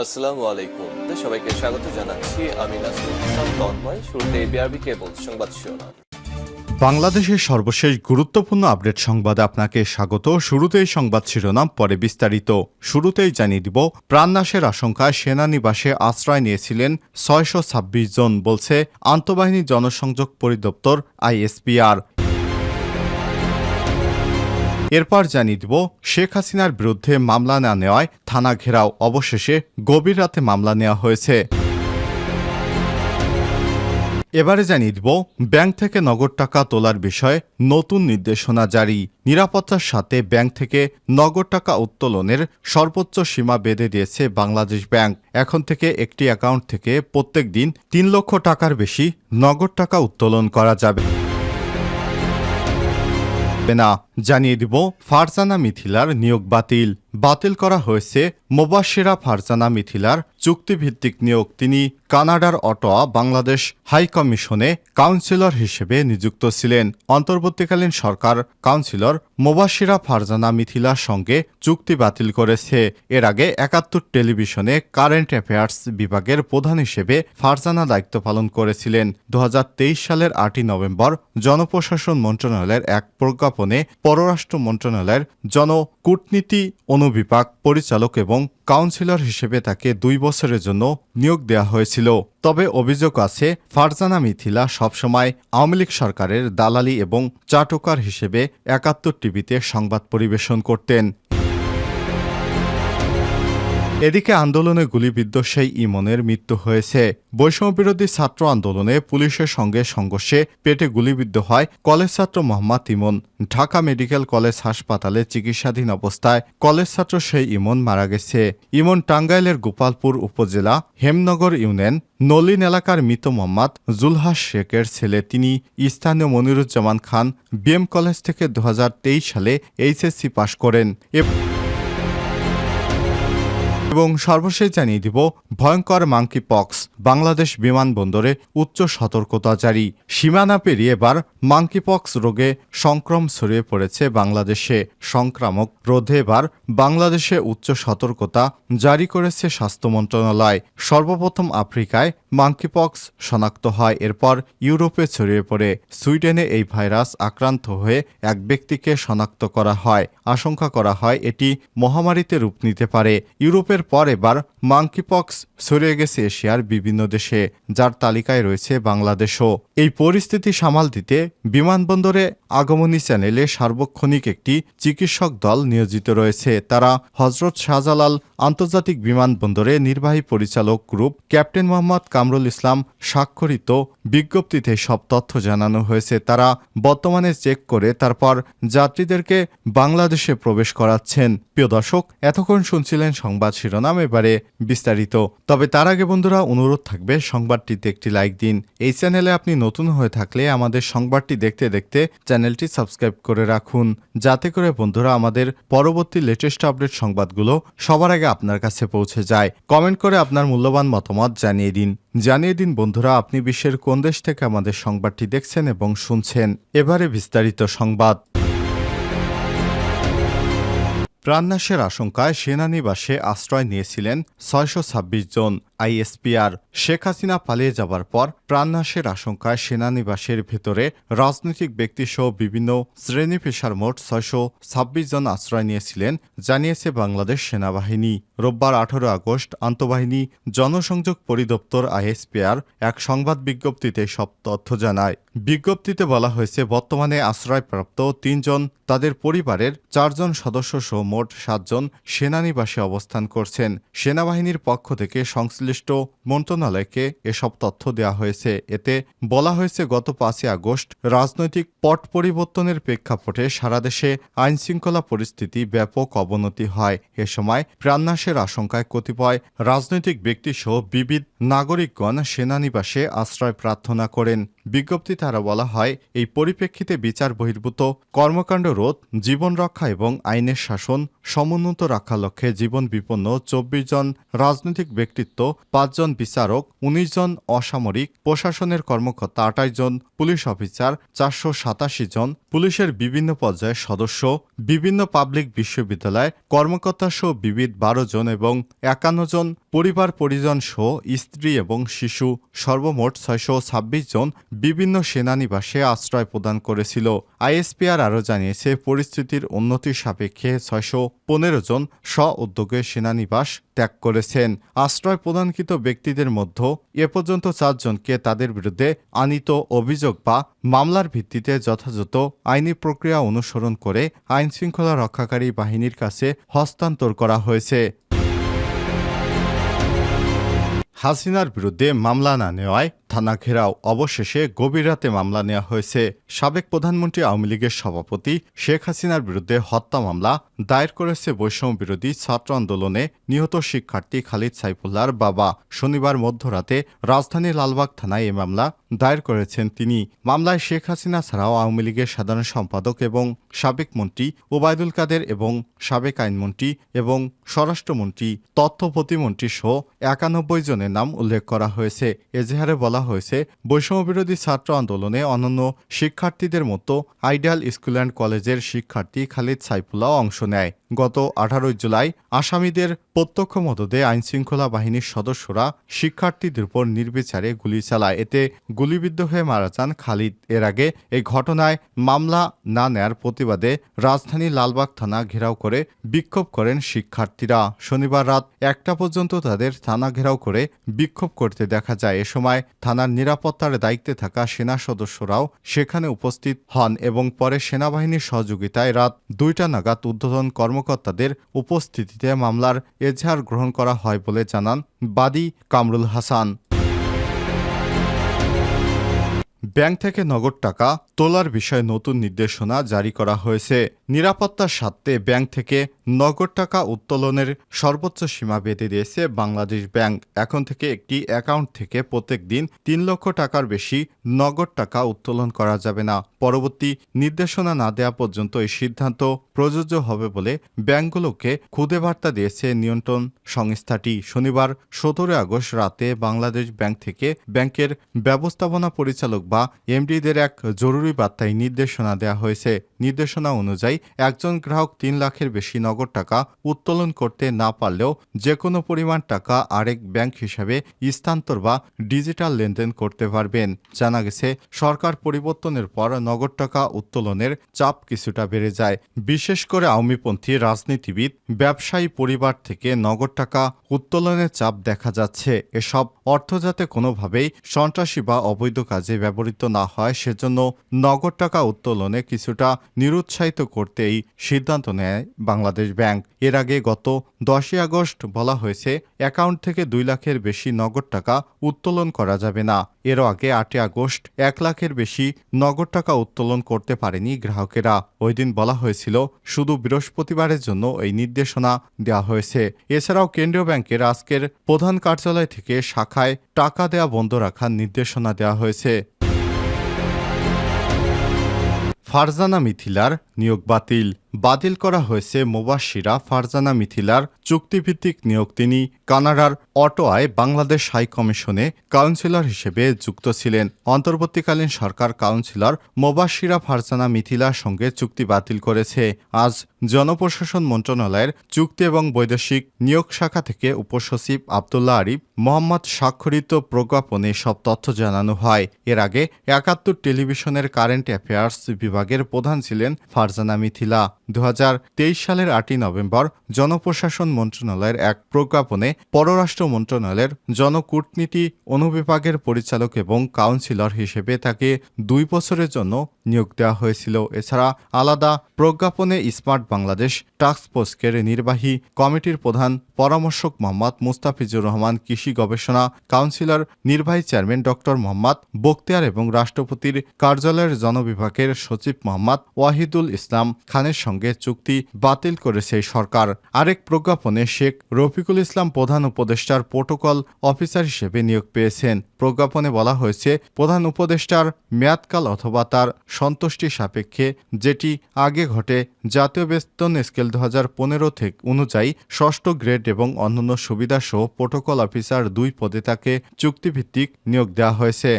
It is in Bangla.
আসসালামু আলাইকুম। সবাইকে স্বাগত জানাচ্ছি। আমি নাসরুল ইসলাম তন্ময়। শুরুতে বিআরবি কেবল সংবাদ শিরোনাম। বাংলাদেশের সর্বশেষ গুরুত্বপূর্ণ আপডেট সংবাদে আপনাকে স্বাগত। শুরুতেই সংবাদ শিরোনাম, পরে বিস্তারিত। শুরুতেই জানিয়ে দিব, প্রাণনাশের আশঙ্কায় সেনানিবাসে আশ্রয় নিয়েছিলেন ৬২৬ জন, বলছে আন্তঃবাহিনী জনসংযোগ পরিদপ্তর আইএসপিআর। এরপর জানিয়ে দিব, শেখ হাসিনার বিরুদ্ধে মামলা না নেওয়ায় থানা ঘেরাও, অবশেষে গভীর রাতে মামলা নেওয়া হয়েছে। এবারে জানিয়ে দিব, ব্যাংক থেকে নগদ টাকা তোলার বিষয়ে নতুন নির্দেশনা জারি। নিরাপত্তার সাথে ব্যাংক থেকে নগদ টাকা উত্তোলনের সর্বোচ্চ সীমা বেঁধে দিয়েছে বাংলাদেশ ব্যাংক। এখন থেকে একটি অ্যাকাউন্ট থেকে প্রত্যেক দিন ৩ লক্ষ টাকার বেশি নগদ টাকা উত্তোলন করা যাবে না। জানিয়ে দিব, ফারজানা মিথিলার নিয়োগ বাতিল করা হয়েছে। মোবাশ্বেরা ফারজানা মিথিলার চুক্তিভিত্তিক নিয়োগ। তিনি কানাডার অটোয়া বাংলাদেশ হাই কমিশনে কাউন্সিলর হিসেবে নিযুক্ত ছিলেন। অন্তর্বর্তীকালীন সরকার কাউন্সিলর মোবাশ্বেরা ফারজানা মিথিলার সঙ্গে চুক্তি বাতিল করেছে। এর আগে ৭১ টেলিভিশনে কারেন্ট অ্যাফেয়ার্স বিভাগের প্রধান হিসেবে ফারজানা দায়িত্ব পালন করেছিলেন। ২০২৩ সালের ৮ই নভেম্বর জনপ্রশাসন মন্ত্রণালয়ের এক প্রজ্ঞাপনে পররাষ্ট্র মন্ত্রণালয়ের জনকূটনীতি অনুবিভাগ পরিচালক এবং কাউন্সিলর হিসেবে তাকে ২ বছরের জন্য নিয়োগ দেওয়া হয়েছিল। তবে অভিযোগ আছে, ফারজানা মিথিলা সবসময় আওয়ামী লীগ সরকারের দালালি এবং চাটুকার হিসেবে ৭১ টিভিতে সংবাদ পরিবেশন করতেন। এদিকে আন্দোলনে গুলিবিদ্ধ সেই ইমনের মৃত্যু হয়েছে। বৈষম্যবিরোধী ছাত্র আন্দোলনে পুলিশের সঙ্গে সংঘর্ষে পেটে গুলিবিদ্ধ হয় কলেজ ছাত্র মোহাম্মদ ইমন। ঢাকা মেডিকেল কলেজ হাসপাতালে চিকিৎসাধীন অবস্থায় কলেজ ছাত্র সেই ইমন মারা গেছে। ইমন টাঙ্গাইলের গোপালপুর উপজেলা হেমনগর ইউনিয়ন নলিন এলাকার মৃত মোহাম্মদ জুলহাস শেখের ছেলে। তিনি স্থানীয় মনিরুজ্জামান খান বিএম কলেজ থেকে ২০২৩ সালে এইচএসসি পাশ করেন এবং সর্বশেষ জানিয়ে দিব, ভয়ঙ্কর মাঙ্কি পক্স, বাংলাদেশ বিমানবন্দরে উচ্চ সতর্কতা জারি। সীমানা পেরিয়ে এবার মাঙ্কি পক্স রোগে সংক্রমণ ছড়িয়ে পড়েছে বাংলাদেশে। সংক্রামক রোধে এবার বাংলাদেশে উচ্চ সতর্কতা জারি করেছে স্বাস্থ্য মন্ত্রণালয়। সর্বপ্রথম আফ্রিকায় মাঙ্কি পক্স শনাক্ত হয়, এরপর ইউরোপে ছড়িয়ে পড়ে। সুইডেনে এই ভাইরাস আক্রান্ত হয়ে এক ব্যক্তিকে শনাক্ত করা হয়। আশঙ্কা করা হয় এটি মহামারীতে রূপ নিতে পারে। ইউরোপের পর এবার মাঙ্কিপক্স ছড়িয়ে গেছে এশিয়ার বিভিন্ন দেশে, যার তালিকায় রয়েছে বাংলাদেশও। এই পরিস্থিতি সামাল দিতে বিমানবন্দরে আগমনী চ্যানেলে সার্বক্ষণিক একটি চিকিৎসক দল নিয়োজিত রয়েছে। তারা হজরত শাহজালাল আন্তর্জাতিক বিমানবন্দরে নির্বাহী পরিচালক গ্রুপ ক্যাপ্টেন মোহাম্মদ কামরুল ইসলাম স্বাক্ষরিত বিজ্ঞপ্তিতে সব তথ্য জানানো হয়েছে। তারা বর্তমানে চেক করে তারপর যাত্রীদেরকে বাংলাদেশে প্রবেশ করাচ্ছেন। প্রিয় দর্শক, এতক্ষণ শুনছিলেন সংবাদ শিরোনাম, এবারে বিস্তারিত। তবে তার আগে বন্ধুরা, অনুরোধ থাকবে সংবাদটিতে একটি লাইক দিন। এই চ্যানেলে আপনি নতুন হয়ে থাকলে আমাদের সংবাদটি দেখতে দেখতে চ্যানেলটি সাবস্ক্রাইব করে রাখুন, যাতে করে বন্ধুরা আমাদের পরবর্তী লেটেস্ট আপডেট সংবাদগুলো সবার আগে আপনার কাছে পৌঁছে যায়। কমেন্ট করে আপনার মূল্যবান মতামত জানিয়ে দিন বন্ধুরা, আপনি বিশ্বের কোন দেশ থেকে আমাদের সংবাদটি দেখছেন এবং শুনছেন। এবারে বিস্তারিত সংবাদ। প্রাণনাশের আশঙ্কায় সেনানিবাসে আশ্রয় নিয়েছিলেন ৬২৬ জন। আইএসপিআর। শেখ হাসিনা পালিয়ে যাবার পর প্রাণনাশের আশঙ্কায় সেনানিবাসের ভেতরে রাজনৈতিক ব্যক্তিসহ বিভিন্ন শ্রেণী পেশার মোট ৬২৬ জন আশ্রয় নিয়েছিলেন, জানিয়েছে বাংলাদেশ সেনাবাহিনী। রোববার ১৮ আগস্ট আন্তঃবাহিনী জনসংযোগ পরিদপ্তর আইএসপিআর এক সংবাদ বিজ্ঞপ্তিতে সব তথ্য জানায়। বিজ্ঞপ্তিতে বলা হয়েছে, বর্তমানে আশ্রয়প্রাপ্ত ৩ জন, তাদের পরিবারের ৪ জন সদস্য সহ মোট ৭ জন সেনানিবাসে অবস্থান করছেন। সেনাবাহিনীর পক্ষ থেকে সংশ্লিষ্ট মন্ত্রণালয়কে এসব তথ্য দেওয়া হয়েছে। এতে বলা হয়েছে, গত ৫ই আগস্ট রাজনৈতিক পট পরিবর্তনের প্রেক্ষাপটে সারা দেশে আইনশৃঙ্খলা পরিস্থিতি ব্যাপক অবনতি হয়। এ সময় প্রাণনাশের আশঙ্কায় কতিপয় রাজনৈতিক ব্যক্তিসহ বিবিধ নাগরিকগণ সেনানিবাসে আশ্রয় প্রার্থনা করেন। বিজ্ঞপ্তিতে আরও বলা হয়, এই পরিপ্রেক্ষিতে বিচার বহির্ভূত কর্মকাণ্ড রোধ, জীবন রক্ষা এবং আইনের শাসন সমুন্নত রাখার লক্ষ্যে জীবন বিপন্ন ২৪ জন রাজনৈতিক ব্যক্তিত্ব, ৫ জন বিচারক, ১৯ জন অসামরিক প্রশাসনের কর্মকর্তা, ২৮ জন পুলিশ অফিসার, ৪৮৭ জন পুলিশের বিভিন্ন পর্যায়ের সদস্য, বিভিন্ন পাবলিক বিশ্ববিদ্যালয় কর্মকর্তা সহ বিবিধ ১২ জন এবং ৫১ জন পরিবার পরিজন সহ স্ত্রী এবং শিশু সর্বমোট 626 জন বিভিন্ন সেনানিবাসে আশ্রয় প্রদান করেছিল। আইএসপিআর আরও জানিয়েছে, পরিস্থিতির উন্নতির সাপেক্ষে 615 জন স্ব-উদ্যোগে সেনানিবাস ত্যাগ করেছেন। আশ্রয় প্রদানকৃত ব্যক্তিদের মধ্যে এ পর্যন্ত 4 জনকে তাদের বিরুদ্ধে আনীত অভিযোগ বা মামলার ভিত্তিতে যথাযথ আইনি প্রক্রিয়া অনুসরণ করে আইনশৃঙ্খলা রক্ষাকারী বাহিনীর কাছে হস্তান্তর করা হয়েছে। হাসিনার বিরুদ্ধে মামলা না নেওয়ায় থানা ঘেরাও, অবশেষে গভীর রাতে মামলা নেওয়া হয়েছে। সাবেক প্রধানমন্ত্রী আওয়ামী লীগের সভাপতি শেখ হাসিনার বিরুদ্ধে হত্যা মামলা দায়ের করেছে বৈষম্য বিরোধী ছাত্র আন্দোলনে নিহত শিক্ষার্থী খালিদ সাইফুল্লাহর বাবা। শনিবার মধ্যরাতে রাজধানীর লালবাগ থানায় এ মামলা দায়ের করেছেন তিনি। মামলায় শেখ হাসিনা ছাড়াও আওয়ামী লীগের সাধারণ সম্পাদক এবং সাবেক মন্ত্রী ওবায়দুল কাদের এবং সাবেক আইনমন্ত্রী এবং স্বরাষ্ট্রমন্ত্রী, তথ্য প্রতিমন্ত্রী সহ 91 জনের নাম উল্লেখ করা হয়েছে। এজাহারে বলা হয়েছে, বৈষম্যবিরোধী ছাত্র আন্দোলনে অনন্য শিক্ষার্থীদের মতো আইডিয়াল স্কুল অ্যান্ড কলেজের শিক্ষার্থী খালিদ সাইফুল্লাহ অংশ নেয়। গত 18 জুলাই আসামিদের প্রত্যক্ষ মদদে আইনশৃঙ্খলা বাহিনীর সদস্যরা শিক্ষার্থীদের উপর নির্বিচারে গুলি চালায়। এতে গুলিবিদ্ধ হয়ে মারা যান খালিদ। এর আগে এই ঘটনায় মামলা না নেয়ার প্রতিবাদে রাজধানী লালবাগ থানা ঘেরাও করে বিক্ষোভ করেন শিক্ষার্থীরা। শনিবার রাত 1টা পর্যন্ত তাদের থানা ঘেরাও করে বিক্ষোভ করতে দেখা যায়। এ সময় থানার নিরাপত্তার দায়িত্বে থাকা সেনা সদস্যরাও সেখানে উপস্থিত হন এবং পরে সেনাবাহিনীর সহযোগিতায় রাত 2টা নাগাদ ঊর্ধ্বতন কর্মকর্তাদের উপস্থিতিতে মামলার এজাহার গ্রহণ করা হয় বলে জানান বাদী কামরুল হাসান। ব্যাংক থেকে নগদ টাকা তোলার বিষয়ে নতুন নির্দেশনা জারি করা হয়েছে। নিরাপত্তার স্বার্থে ব্যাংক থেকে নগদ টাকা উত্তোলনের সর্বোচ্চ সীমা বেঁধে দিয়েছে বাংলাদেশ ব্যাংক। এখন থেকে একটি অ্যাকাউন্ট থেকে প্রত্যেক দিন 3 লক্ষ টাকার বেশি নগদ টাকা উত্তোলন করা যাবে না। পরবর্তী নির্দেশনা না দেওয়া পর্যন্ত এই সিদ্ধান্ত প্রযোজ্য হবে বলে ব্যাংকগুলোকে খুদে বার্তা দিয়েছে নিয়ন্ত্রণ সংস্থাটি। শনিবার 17 আগস্ট রাতে বাংলাদেশ ব্যাংক থেকে ব্যাংকের ব্যবস্থাপনা পরিচালক বা এমডিদের এক জরুরি বার্তায় নির্দেশনা দেওয়া হয়েছে। নির্দেশনা অনুযায়ী একজন গ্রাহক 3 লাখের বেশি নগদ টাকা উত্তোলন করতে না পারলেও যে কোনো পরিমাণ টাকা আরেক ব্যাংক হিসাবে স্থানান্তর বা ডিজিটাল লেনদেন করতে পারবেন। জানা গেছে, সরকার পরিবর্তনের পর নগদ টাকা উত্তোলনের চাপ কিছুটা বেড়ে যায়। বিশেষ করে আওয়ামীপন্থী রাজনীতিবিদ, ব্যবসায়ী পরিবার থেকে নগদ টাকা উত্তোলনের চাপ দেখা যাচ্ছে। এসব অর্থ যাতে কোনোভাবেই সন্ত্রাসী বা অবৈধ কাজে ব্যবহৃত না হয় সেজন্য নগদ টাকা উত্তোলনে কিছুটা নিরুৎসাহিত করতে এই সিদ্ধান্ত নেয় বাংলাদেশ ব্যাংক। এর আগে গত 10 আগস্ট বলা হয়েছে, অ্যাকাউন্ট থেকে 2 লাখের বেশি নগদ টাকা উত্তোলন করা যাবে না। এর আগে 8 আগস্ট 1 লাখের বেশি নগদ টাকা উত্তোলন করতে পারেনি গ্রাহকেরা। ওই দিন বলা হয়েছিল শুধু বৃহস্পতিবারের জন্য এই নির্দেশনা দেওয়া হয়েছে। এছাড়াও কেন্দ্রীয় ব্যাংকের আজকের প্রধান কার্যালয় থেকে শাখায় টাকা দেয়া বন্ধ রাখার নির্দেশনা দেওয়া হয়েছে। ফারজানা মিথিলার নিয়োগ বাতিল করা হয়েছে মুবাশশিরা ফারজানা মিথিলার চুক্তিভিত্তিক নিয়োগ। তিনি কানাডার অটোয়ায় বাংলাদেশ হাই কমিশনে কাউন্সিলর হিসেবে যুক্ত ছিলেন। অন্তর্বর্তীকালীন সরকার কাউন্সিলর মুবাশশিরা ফারজানা মিথিলার সঙ্গে চুক্তি বাতিল করেছে। আজ জনপ্রশাসন মন্ত্রণালয়ের চুক্তি এবং বৈদেশিক নিয়োগ শাখা থেকে উপসচিব আব্দুল্লাহ আরিফ মোহাম্মদ স্বাক্ষরিত প্রজ্ঞাপনে সব তথ্য জানানো হয়। এর আগে 71 টেলিভিশনের কারেন্ট অ্যাফেয়ার্স বিভাগের প্রধান ছিলেন ফারজানা মিথিলা। 2023 সালের 8 নভেম্বর জনপ্রশাসন মন্ত্রণালয়ের এক প্রজ্ঞাপনে পররাষ্ট্র মন্ত্রণালয়ের জনকূটনীতি অনুবিভাগের পরিচালক এবং কাউন্সিলর হিসেবে তাকে 2 বছরের জন্য নিয়োগ দেওয়া হয়েছিল। এছাড়া আলাদা প্রজ্ঞাপনে স্মার্ট বাংলাদেশ টাস্কফোর্সের নির্বাহী কমিটির প্রধান পরামর্শক মোহাম্মদ মুস্তাফিজুর রহমান, কৃষি গবেষণা কাউন্সিলর নির্বাহী চেয়ারম্যান ডক্টর মোহাম্মদ বখতিয়ার এবং রাষ্ট্রপতির কার্যালয়ের জনবিভাগের সচিব মোহাম্মদ ওয়াহিদুল ইসলাম খানের সঙ্গে চুক্তি বাতিল করেছে সরকার। আরেক প্রজ্ঞাপনে শেখ রফিকুল ইসলাম প্রধান উপদেষ্টার প্রোটোকল অফিসার হিসেবে নিয়োগ পেয়েছেন। প্রজ্ঞাপনে বলা হয়েছে, প্রধান উপদেষ্টার মেয়াদকাল অথবা তার সন্তুষ্টি সাপেক্ষে যেটি আগে ঘটে জাতীয় বেতন স্কেল 2015 থেকে অনুযায়ী 6ষ্ঠ গ্রেড এবং অন্যান্য সুবিধা সহ প্রোটোকল অফিসার 2 পদে তাকে চুক্তিভিত্তিক নিয়োগ দেওয়া হয়েছে।